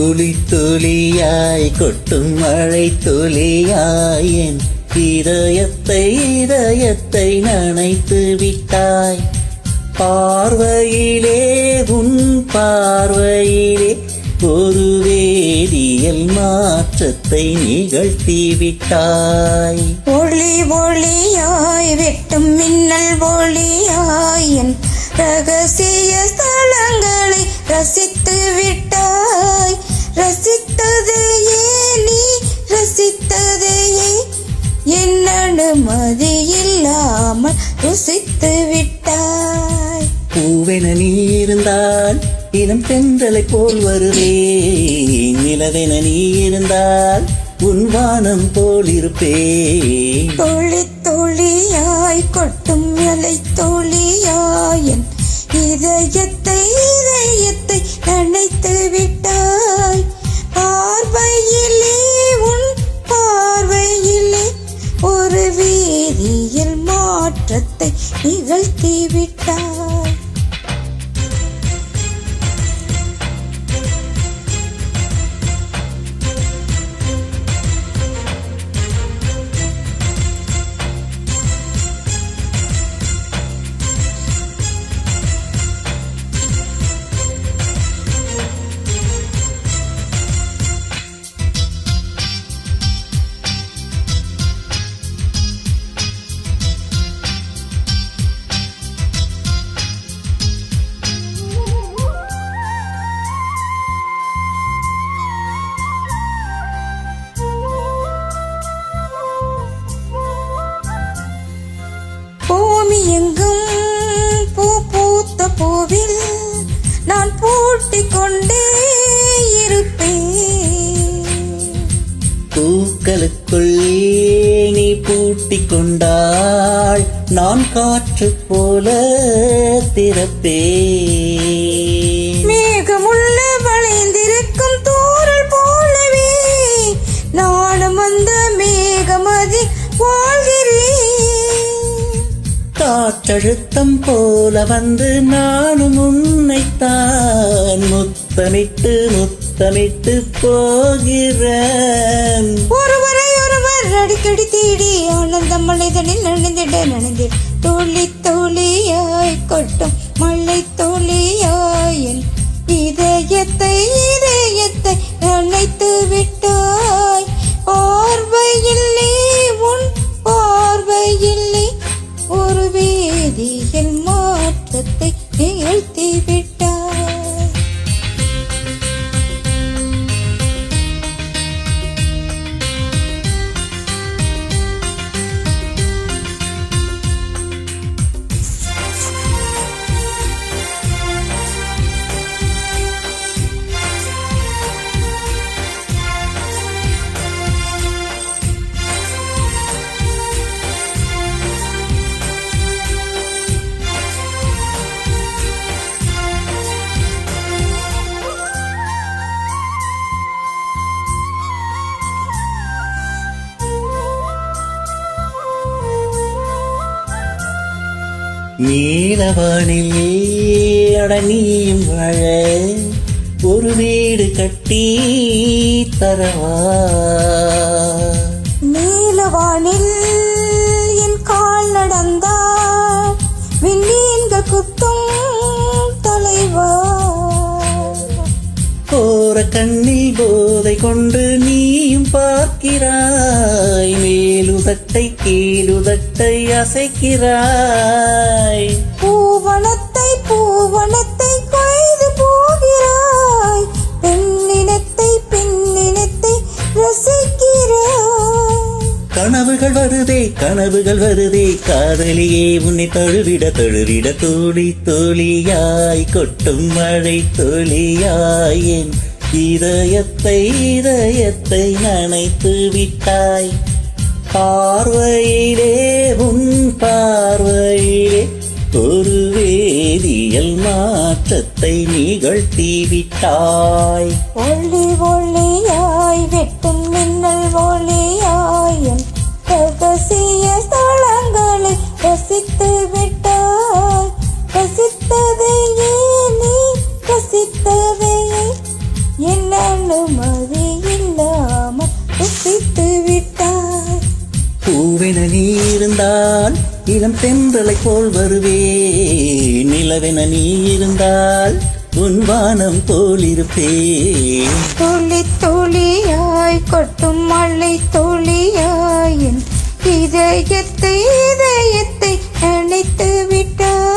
துளி துளியாய் கொட்டும் மழை துளியாய் என் இதயத்தை நனைத்து விட்டாய். பார்வையிலே உன் பார்வையிலே ஒரு வேதியியல் மாற்றத்தை நிகழ்த்தி விட்டாய். ஒளி ஒளியாய் வெட்டும் மின்னல் ஒளியாய் என் ரகசிய ஸ்தலங்களை ரசித்து விட்டாய். ரசித்ததையே நீ ரசித்ததையே என் அனுமதி இல்லாமல் ருசித்து விட்டாய். பூவென நீ இருந்தால் இனம் தென்றலை போல் வருவேன். நிலவென நீ இருந்தால் உன் வானம் போல் இருப்பேன். துளி துளியாய் கொட்டும் மழை துளியாய் என் இதயத்தை நனைத்து விட்டாய். பார்வையிலே உன் பார்வையிலே ஒரு வேதியியல் மாற்றத்தை நிகழ்த்தி விட்டாய். பூமி எங்கும் பூ பூத்த பூவில் நான் பூட்டிக் கொண்டே இருப்பேன். பூக்களுக்குள்ளே நீ பூட்டிக் கொண்டாள் நான் காற்று போல திறப்பேன். மேகமுள்ள வளைந்திருக்கும் தூறல் போலவே நானும் அந்த மேகமதி வாழ்கிறேன். காற்றழுத்தம் போல வந்து நானும் உன்னைத்தான் முத்தமிட்டு போகிறேன். ஒருவரை ஒருவர் அடிக்கடி தேடி ஆனந்தம் மனிதனில் நனைந்திட துளி துளியாய் கொட்டும் மழை துளியாய் என் இதயத்தை நனைத்து விட்டாய். பார்வையில்லை உன் பார்வையில்லை ஒரு வேதியியல் மாற்றத்தை நிகழ்த்தி விட்டாய். நீலவானில் அடங்கியும் வாழ ஒரு வீடு கட்டி தரவா. நீலவானில் என் கால் நடந்தால் விண்மீன்கள் குத்தும் தலைவா. கோர கண்ணில் போதை கொண்டு நீயும் பார்க்கிறாய். மேலுதட்டை கீழுதட்டை அசைக்கிறாய். பூவனத்தை கொய்து போகிறாய். பெண்ணினத்தை ரசிக்கிறாய். கனவுகள் வருதே காதலியே உன்னை தழுவிட துளி துளியாய் கொட்டும் மழை துளியாய் என் இதயத்தை நனைத்து விட்டாய். பார்வையிலே உன் பார்வையிலே ஒரு வேதியியல் மாற்றத்தை நிகழ்த்தி விட்டாய். ஒளி ஒளியாய் வெட்டும் மின்னல் ஒளியாய் என் ரகசிய ஸ்தலங்களை ரசித்து விட்டாய். ரசித்ததையே நீ ரசித்ததையே என் இளம் தென்றலை போல் வருவே நிலவென நீ இருந்தால் உன் வானம் போல் இருப்பேன். துளி துளியாய் கொட்டும் மழை துளியாய் என் இதயத்தை அணைத்து விட்டாய்.